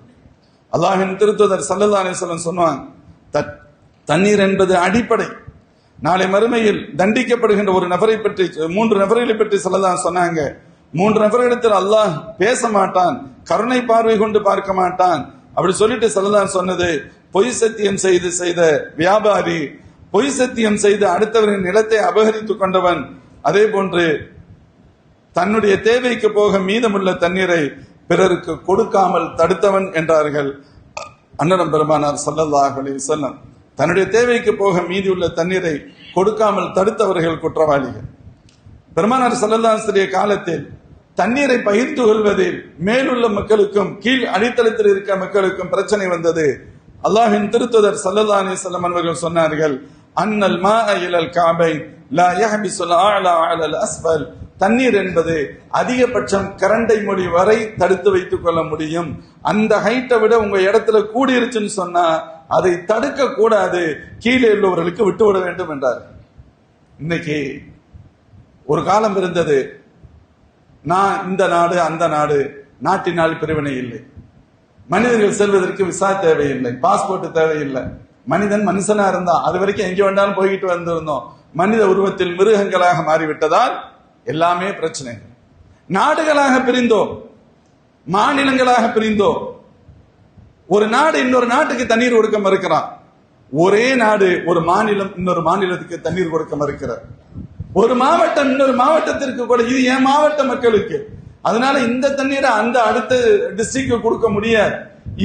[SPEAKER 2] அல்லாஹ்வின் திருத்தூதர் ஸல்லல்லாஹு அலைஹி வஸல்லம் சொன்னாங்க, தண்ணீர் என்பது அடிப்படை. நாளை மறுமையில் தண்டிக்கப்படுகின்ற ஒரு நபரை பற்றி, 3 நபர்களை பற்றி ஸல்லல்லாஹு சொன்னாங்க. 3 நபர்களிடத்தில் அல்லாஹ் பேச மாட்டான், கருணை பார்வை கொண்டு பார்க்க மாட்டான். அப்படி சொல்லிட்டு ஸல்லல்லாஹு சொன்னது, பொய் சத்தியம் செய்த வியாபாரி, பொய் சத்தியம் செய்து அடுத்தவரின் நிலத்தை அபகரித்துக் கொண்டவன், அதே போன்று தன்னுடைய தேவைக்கு போக மீதமுள்ள தண்ணீரை பிறருக்கு கொடுக்காமல் தடுத்தவன் என்றார்கள் அன்னரம் பெருமானார் ஸல்லல்லாஹு அலைஹி வஸல்லம். தன்னுடைய தேவைக்கு போக மீதியுள்ள தண்ணீரை கொடுக்காமல் தடுத்தவர்கள் குற்றவாளிகள். பெருமானார் ஸல்லல்லாஹு அலைஹி வஸல்லம் காலத்தில் தண்ணீரை பகிர்ந்து கொள்வதில் மேலுள்ள மக்களுக்கும் கீழ் அடித்தளத்தில் இருக்க மக்களுக்கும் பிரச்சனை வந்தது. அல்லாஹ்வின் திருத்தூதர் ஸல்லல்லாஹு அலைஹி வஸல்லம் அவர்கள் சொன்னார்கள், அன்னல் மாஅ இலல் கஅபைன் லா யஹ்பிசுல் அஅலா அலல் அஸ்ஃபல். தண்ணீர் என்பது அதிகபட்சம் கரண்டை மொழி வரை தடுத்து வைத்துக் கொள்ள முடியும். அந்த ஹைட்டை விட உங்க இடத்துல கூடிருச்சுன்னு சொன்னா அதை தடுக்க கூடாது, கீழே உள்ளவர்களுக்கு விட்டுவிட வேண்டும் என்றார். இன்னைக்கு ஒரு காலம் இருந்தது, நான் இந்த நாடு அந்த நாடு, நாட்டினால் பிரிவினை இல்லை. மனிதர்கள் செல்வதற்கு விசா தேவையில்லை, பாஸ்போர்ட் தேவையில்லை. மனிதன் மனுஷனா இருந்தா அது வரைக்கும் எங்க வேண்டாலும் போய்கிட்டு வந்திருந்தோம். மனித உருவத்தில் மிருகங்களாக மாறிவிட்டதால் எல்லாமே பிரச்சனைகள். நாடுகளாக பிரிந்தோம், மாநிலங்களாக பிரிந்தோம். ஒரு நாடு இன்னொரு நாட்டுக்கு தண்ணீர் கொடுக்க மறுக்கிறான். ஒரே நாடு ஒரு மாநிலம் இன்னொரு மாநிலத்துக்கு தண்ணீர் கொடுக்க மறுக்கிறார். ஒரு மாவட்டம் இன்னொரு மாவட்டத்திற்கு கூட இது என் மாவட்ட மக்களுக்கு, அதனால இந்த தண்ணீரை அந்த அடுத்த டிஸ்ட்ரிக்ட் கொடுக்க முடியாது.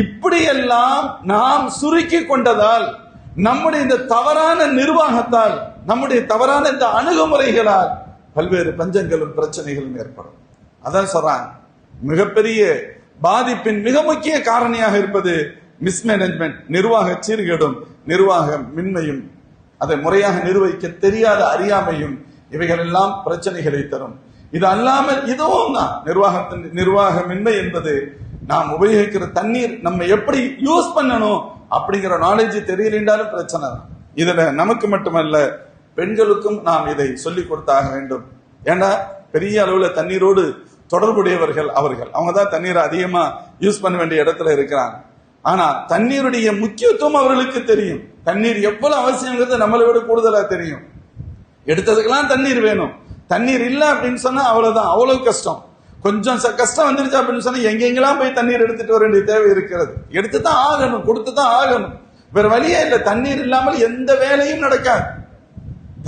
[SPEAKER 2] இப்படியெல்லாம் நாம் சுருக்கி கொண்டதால், நம்முடைய இந்த தவறான நிர்வாகத்தால், நம்முடைய தவறான இந்த அணுகுமுறைகளால் பல்வேறு பஞ்சங்களும் பிரச்சனைகளும் ஏற்படும். அதான் சொல்றாங்க, மிகப்பெரிய பாதிப்பின் மிக முக்கிய காரணியாக இருப்பது மிஸ்மேனேஜ்மெண்ட், நிர்வாக சீர்கேடும், நிர்வாக மின்மையும், அதை முறையாக நிர்வகிக்க தெரியாத அறியாமையும், இவைகள் எல்லாம் பிரச்சனைகளை தரும். இது அல்லாமல் இதுவும் தான் நிர்வாகமின்மை என்பது நாம் உபயோகிக்கிற தண்ணீர் நம்ம எப்படி யூஸ் பண்ணணும் அப்படிங்கிற நாலேஜ் தெரியலைன்றாலும் பிரச்சனை தான். இதுல நமக்கு மட்டுமல்ல, பெண்களுக்கும் நாம் இதை சொல்லிக் கொடுத்தாக வேண்டும். ஏன்னா பெரிய அளவுல தண்ணீரோடு தொடர்புடையவர்கள் அவர்கள், அவங்க தான் தண்ணீரை அதிகமா யூஸ் பண்ண வேண்டிய இடத்துல இருக்கிறாங்க. ஆனா தண்ணீருடைய முக்கியத்துவம் அவர்களுக்கு தெரியும். தண்ணீர் எவ்வளவு அவசியங்கிறது நம்மளை விட கூடுதலா தெரியும். எடுத்ததுக்கெல்லாம் தண்ணீர் வேணும், தண்ணீர் இல்ல அப்படின்னு சொன்னா அவ்வளவுதான், அவ்வளவு கஷ்டம். கொஞ்சம் கஷ்டம் வந்துருச்சு அப்படின்னு சொன்னா எங்கெங்கெல்லாம் போய் தண்ணீர் எடுத்துட்டு வர வேண்டிய தேவை இருக்கிறது. எடுத்துதான் ஆகணும், கொடுத்துதான் ஆகணும், வேற வழியே இல்லை. தண்ணீர் இல்லாமல் எந்த வேலையும் நடக்காது.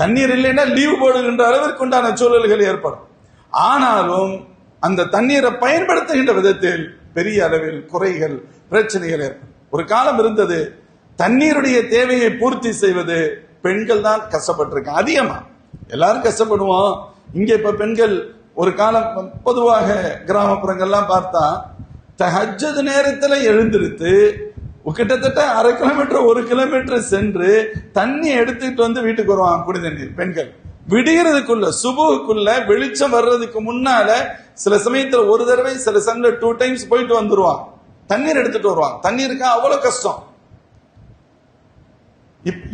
[SPEAKER 2] தண்ணீர் இல்லைன்னா லீவு போடுகின்ற அளவிற்கு உண்டான சூழல்கள் ஏற்படும். ஆனாலும் அந்த தண்ணீரை பயன்படுத்துகின்ற விதத்தில் பெரிய அளவில் குறைகள், பிரச்சனைகள் ஏற்படும். ஒரு காலம் இருந்தது, தண்ணீருடைய தேவையை பூர்த்தி செய்வது பெண்கள் தான் கஷ்டப்பட்டிருக்காங்க அதிகமா. எல்லாரும் கஷ்டப்படுவோம். இங்க இப்ப பெண்கள் ஒரு காலம் பொதுவாக கிராமப்புறங்கள்லாம் பார்த்தா தஹஜ்ஜுத் நேரத்துல எழுந்திருத்து கிட்டத்தட்ட 1/2 கிலோமீட்டர் 1 கிலோமீட்டர் சென்று தண்ணி எடுத்துட்டு வந்து வீட்டுக்கு வருவாங்க. குடி தண்ணீர் பெண்கள் விடுகிறதுக்குள்ள, சுபுக்குள்ள, வெளிச்சம் வர்றதுக்கு முன்னால சில சமயத்துல ஒரு தடவை, சில சமயத்துல 2 டைம்ஸ் போயிட்டு வந்துருவாங்க, தண்ணீர் எடுத்துட்டு வருவாங்க. தண்ணீருக்கு அவ்வளவு கஷ்டம்.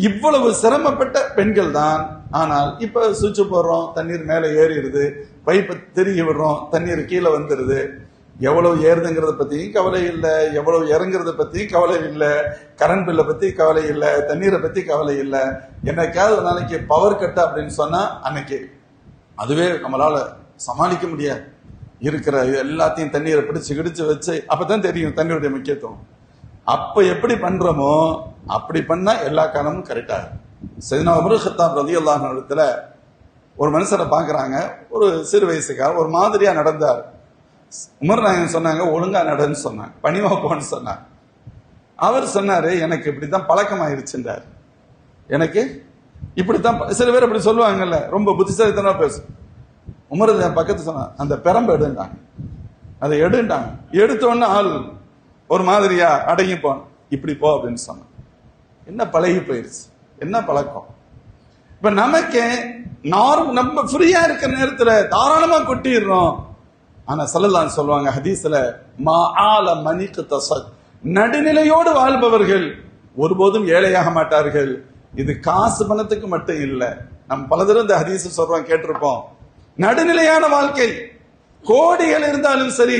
[SPEAKER 2] இவ்வளவு சிரமப்பட்ட பெண்கள் தான். ஆனால் இப்ப சுவிட்ச் போடுறோம், தண்ணீர் மேல ஏறிடுது, பைப்பை திருகி விடுறோம், தண்ணீர் கீழே வந்துடுது. எவ்வளவு ஏறுதுங்கிறத பத்தியும் கவலை இல்லை, எவ்வளவு இறங்குறத பத்தியும் கவலை இல்லை, கரண்ட் பில்லை பத்தி கவலை இல்லை, தண்ணீரை பத்தி கவலை இல்லை. என்னைக்காவது ஒரு நாளைக்கு பவர் கட் அப்படின்னு சொன்னா அன்னைக்கு அதுவே நம்மளால சமாளிக்க முடியாது. இருக்கிற எல்லாத்தையும் தண்ணீரை பிடிச்சு கிடிச்சு வச்சு அப்பதான் தெரியும் தண்ணீருடைய முக்கியத்துவம். அப்ப எப்படி பண்றோமோ அப்படி பண்ணா எல்லா காலமும் கரெக்டா இருக்கும். சையதுனா உமர் கத்தாப் ரலியல்லாஹு அன்ஹு இடத்துல ஒரு மனுஷரை பாக்குறாங்க, ஒரு சிறு வயசுக்காக ஒரு மாதிரியா நடந்தார். உமர் நாயகம் சொன்னாங்க, ஒழுங்கா நடன்னு சொன்னாங்க, பணிவா போன்னு சொன்னாங்க. அவர் சொன்னாரு, எனக்கு இப்படித்தான் பழக்கமாயிருச்சுன்றார். எனக்கு இப்படித்தான். சில பேர் அப்படி சொல்லுவாங்கல்ல, ரொம்ப புத்திசாலித்தனமா பேசும். உமர் பக்கத்து சொன்னாங்க, அந்த பெரம்பு எடுண்டாங்க, அதை எடுண்டாங்க. எடுத்த உடனே ஆள் ஒரு மாதிரியா அடங்கி போன, இப்படி போ அப்படின்னு சொன்னாங்க. என்ன பழகி போயிருச்சு, என்ன பழக்கம். இப்ப நமக்கு நம்ம ஃப்ரீயா இருக்கிற நேரத்துல தாராளமா கொட்டிடுறோம். ஆனா ஸல்லல்லாஹு சொல்லுவாங்க ஹதீஸ்ல, மஆல மனிக் தஸத், நடுநிலையோடு வாழ்பவர்கள் ஒருபோதும் ஏழையாக மாட்டார்கள். இது காசு பணத்துக்கு மட்டும் இல்ல. நம்ம பலதரம் இந்த ஹதீஸ் சொல்றோம், கேட்டிருப்போம். நடுநிலையான வாழ்க்கை, கோடிகள் இருந்தாலும் சரி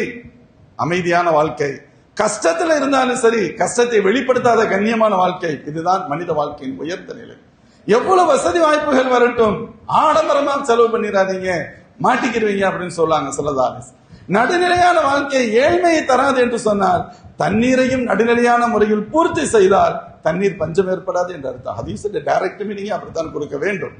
[SPEAKER 2] அமைதியான வாழ்க்கை, கஷ்டத்துல இருந்தாலும் சரி கஷ்டத்தை வெளிப்படுத்தாத கண்ணியமான வாழ்க்கை, இதுதான் மனித வாழ்க்கையின் உயர்ந்த நிலை. எவ்வளவு வசதி வாய்ப்புகள் வரட்டும், ஆடம்பரமா செலவு பண்ணிடாதீங்க, மாட்டிக்கிடுவீங்க அப்படின்னு சொல்லாங்க ஸல்லல்லாஹு. நடுநிலையான வாழ்க்கை ஏழ்மையை தராது என்று சொன்னார். தண்ணீரையும் நடுநிலையான முறையில் பூர்த்தி செய்தால் தண்ணீர் பஞ்சம் ஏற்படாது என்று அர்த்தம். ஹதீஸுடைய டைரக்ட் மீனிங் அப்படித்தான் கொடுக்க வேண்டும்.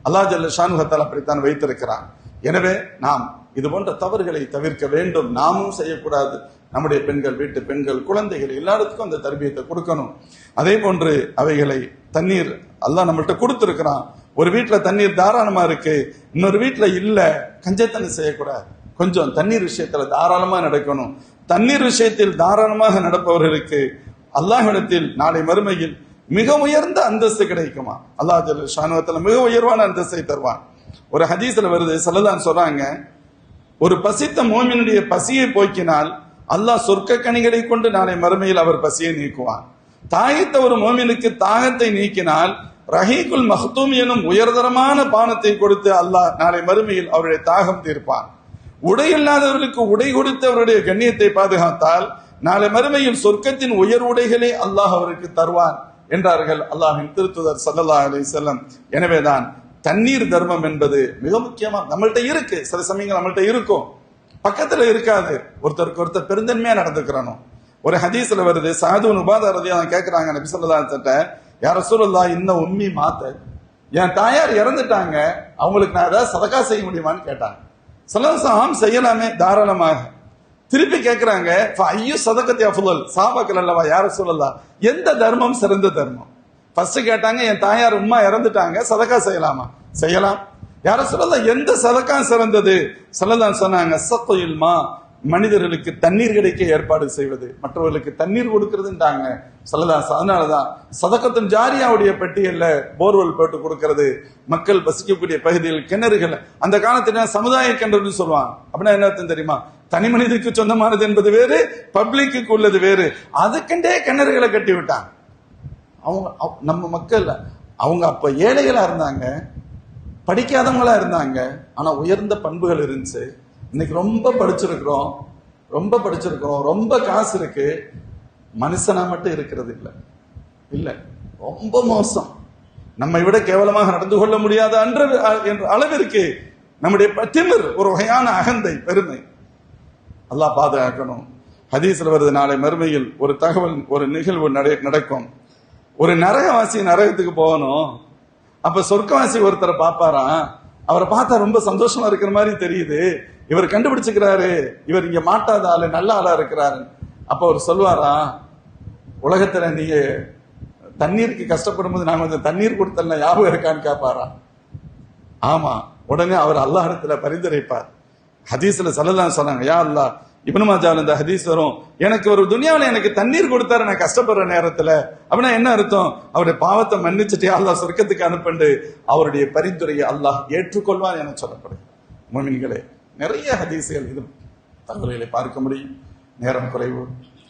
[SPEAKER 2] அல்லாஹ் ஜல்ல ஷானுஹு வ தஆலா அப்படித்தான் வைத்திருக்கிறான். எனவே நாம் இது போன்ற தவறுகளை தவிர்க்க வேண்டும். நாமும் செய்யக்கூடாது. நம்முடைய பெண்கள், வீட்டு பெண்கள், குழந்தைகள் எல்லாருக்கும் அந்த தர்பியத்தை கொடுக்கணும். அதே போன்று அவைகளை தண்ணீர் அல்லாஹ் நம்மள்ட்ட கொடுத்திருக்கிறான். ஒரு வீட்டுல தண்ணீர் தாராளமா இருக்கு, இன்னொரு வீட்டுல இல்ல, கஞ்சத்தனை செய்யக்கூடாது. கொஞ்சம் தண்ணீர் விஷயத்துல தாராளமா நடக்கணும். தண்ணீர் விஷயத்தில் தாராளமாக நடப்பவர்களுக்கு அல்லாஹ்விடத்தில் நாளை மறுமையில் மிக உயர்ந்த அந்தஸ்து கிடைக்குமா. அல்லாஹ் ஜல்ல ஷானுஹு வ தஆலா மிக உயர்வான அந்தஸ்தை தருவான். ஒரு ஹதீஸ்ல வருது, ஸல்லல்லாஹு சொல்றாங்க, ஒரு பசித்த மோமினுடைய பசியை போக்கினால் அல்லாஹ் சொர்க்க கனிகளை கொண்டு நாளை மறுமையில் அவர் பசியை நீக்குவான். தாகித்த ஒரு மோமினுக்கு தாகத்தை நீக்கினால் ரஹீகுல் மக்தூம் எனும் உயர்தரமான பானத்தை கொடுத்து அல்லாஹ் நாளை மறுமையில் அவருடைய தாகம் தீர்ப்பான். உடை இல்லாதவர்களுக்கு உடை கொடுத்து அவருடைய கண்ணியத்தை பாதுகாத்தால் நாளை மறுமையில் சொர்க்கத்தின் உயர்வுடைகளே அல்லாஹ் அவருக்கு தருவான் என்றார்கள் அல்லாஹ்வின் திருத்தூதர் ஸல்லல்லாஹு அலைஹி வஸல்லம். எனவேதான் தண்ணீர் தர்மம் என்பது மிக முக்கியமா நம்மள்ட்ட இருக்கு. சில சமயங்கள் நம்மள்ட்ட இருக்கும், பக்கத்துல இருக்காது. ஒருத்தருக்கு ஒருத்தர் பெருந்தன்மையா நடந்துக்கிறணும். ஒரு ஹதீஸ்ல வருது, சஅத் இப்னு உபாதா ரலியல்லாஹு கேக்குறாங்க நபி ஸல்லல்லாஹு அலைஹி வஸல்லம், யா ரசூலுல்லாஹ் இன்ன உம்மி மாத்த, என் தாயார் இறந்துட்டாங்க, அவங்களுக்கு நான் ஏதாவது சதகா செய்ய முடியுமான்னு கேட்டாங்க. ஸல்லல்லாஹு செய்யலாமே தாராளமாக. திருப்பி கேட்கிறாங்க, ஐயோ சதகத்தி அஃதல், சஹாபாக்கள் அல்லவா யா ரசூலுல்லாஹ் எந்த தர்மம் சிறந்த தர்மம்? ஃபர்ஸ்ட் கேட்டாங்க, என் தாயார் உம்மா இறந்துட்டாங்க, சதகா செய்யலாமா? செய்யலாம். யா ரசூலுல்லாஹ் எந்த சதகா சிறந்தது? ஸல்லல்லாஹு சொன்னாங்க, ஸக்யில் மா, மனிதர்களுக்கு தண்ணீர் கிடைக்க ஏற்பாடு செய்வது, மற்றவர்களுக்கு தண்ணீர் கொடுக்கிறதுன்றாங்க ஸல்லல்லாஹு. அதனாலதான் சதகத்துன் ஜாரியாவுடைய பட்டியல்ல போர்வெல் போட்டு கொடுக்கிறது, மக்கள் வசிக்கக்கூடிய பகுதியில் கிணறுகள், அந்த காலத்துல சமுதாய கிணறுன்னு சொல்லுவாங்க. அப்படின்னா என்ன அர்த்தம் தெரியுமா? தனி மனிதனுக்கு சொந்தமானது என்பது வேறு, பப்ளிக்கு உள்ளது வேறு. அதுக்கண்டே கிணறுகளை கட்டி விட்டாங்க. அவங்க நம்ம மக்கள் அவங்க அப்ப ஏழைகளா இருந்தாங்க, படிக்காதவங்களா இருந்தாங்க, ஆனா உயர்ந்த பண்புகள் இருந்துச்சு. இன்னைக்கு ரொம்ப படிச்சிருக்கிறோம், ரொம்ப காசு இருக்கு, மனுஷனா மட்டும் இருக்கிறது இல்ல, ரொம்ப மோசம். நம்மை விட கேவலமாக நடந்து கொள்ள முடியாத என்ற அளவிற்கு நம்முடைய திமிர், ஒரு வகையான அகந்தை, பெருமை. அல்லாஹ் பாதுகாக்கணும். ஹதீஸ்ல வருது, நாளை மறுமையில் ஒரு தகவல், ஒரு நிகழ்வு நடக்கும். ஒரு நரகவாசி நரகத்துக்கு போகணும். அப்ப சொர்க்கவாசி ஒருத்தரை பாப்பாராம். அவரை பார்த்தா ரொம்ப சந்தோஷமா இருக்கிற மாதிரி தெரியுது. இவர் கண்டுபிடிச்சுக்கிறாரு, இவர் இங்க மாட்டாத ஆளு, நல்ல ஆளா இருக்கிறாரு. அப்ப அவர் சொல்வாரா, உலகத்துல நீங்க தண்ணீருக்கு கஷ்டப்படும் போது நான் கொஞ்சம் தண்ணீர் கொடுத்தல ஞாபகம் இருக்கான்னு கேட்பாரா? ஆமா. உடனே அவர் அல்லாஹ்விடத்துல பரிந்துரைப்பார். ஹதீஸ்ல ஸல்லல்லாஹு சொன்னாங்க, யா அல்லாஹ், இப்னு மாஜால இந்த ஹதீஸ் வரும், எனக்கு ஒரு துனியாவில் எனக்கு தண்ணீர் கொடுத்தாரு நான் கஷ்டப்படுற நேரத்துல. அப்படின்னா என்ன அர்த்தம்? அவருடைய பாவத்தை மன்னிச்சுட்டு அல்லாஹ் சொர்க்கத்துக்கு அனுப்பண்டு அவருடைய பரிந்துரையை அல்லாஹ் ஏற்றுக்கொள்வான் என சொல்லப்படுது. முஃமின்களே, நிறைய ஹதீஸ்கள் இது தகவல்களை பார்க்க முடியும், நேரம் குறைவு.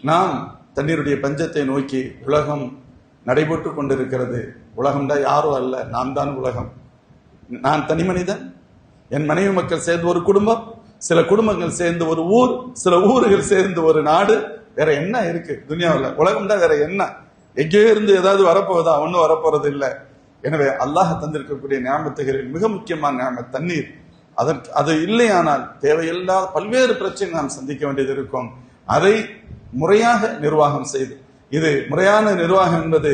[SPEAKER 2] நாம் தண்ணீருடைய பஞ்சத்தை நோக்கி உலகம் நடைபெற்று கொண்டிருக்கிறது. உலகம்தான் யாரும் அல்ல, நாம் தான் உலகம். நான் தனி மனிதன், என் மனைவி மக்கள் சேர்ந்து ஒரு குடும்பம், சில குடும்பங்கள் சேர்ந்து ஒரு ஊர், சில ஊர்கள் சேர்ந்து ஒரு நாடு. வேற என்ன இருக்கு துனியாவில்? உலகம் தான், வேற என்ன? எங்கேயோ இருந்து ஏதாவது வரப்போகுதா? ஒன்னும் வரப்போறது இல்லை. எனவே அல்லாஹ் தந்திருக்கக்கூடிய நியாமத்துகளில் மிக முக்கியமான நியாமத் தண்ணீர். அது இல்லையானால் தேவையில்லாத பல்வேறு பிரச்சனை நாம் சந்திக்க வேண்டியது இருக்கும். அதை முறையாக நிர்வாகம் செய்து, இது முறையான நிர்வாகம் என்பது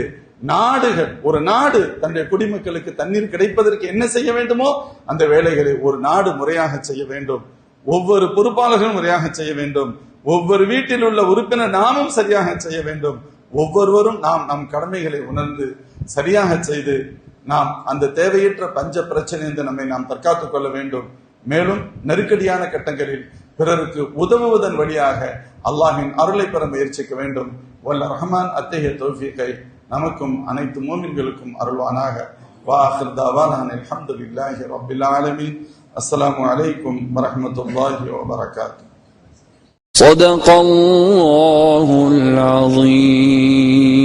[SPEAKER 2] நாடுகள், ஒரு நாடு தன்னுடைய குடிமக்களுக்கு தண்ணீர் கிடைப்பதற்கு என்ன செய்ய வேண்டுமோ அந்த வேலைகளை ஒரு நாடு முறையாக செய்ய வேண்டும். ஒவ்வொரு பொறுப்பாளர்களும் முறையாக செய்ய வேண்டும். ஒவ்வொரு வீட்டில் உள்ள உறுப்பினர் நாமும் சரியாக செய்ய வேண்டும். ஒவ்வொருவரும் நாம் நம் கடமைகளை உணர்ந்து சரியாக செய்து நாம் அந்த தேவையற்ற பஞ்ச பிரச்சனை நம்மை நாம் தற்காத்துக் கொள்ள வேண்டும். மேலும் நெருக்கடியான கட்டங்களில் பிறருக்கு உதவுவதன் வழியாக அல்லாஹின் அருளை பெற முயற்சிக்க வேண்டும். வல்ல ரஹ்மான் அத்தகைய தௌஃபீகை நமக்கும் அனைத்து மூமின்களுக்கும் அருள்வானாக. வாஹிர் தஅவானா அல்ஹம்துலில்லாஹி ரப்பில் ஆலமீன். அஸ்ஸலாமு அலைக்கும் வரஹ்மத்துல்லாஹி வபரகாத்துஹு.
[SPEAKER 3] ஸதகல்லாஹுல் அஸீம்.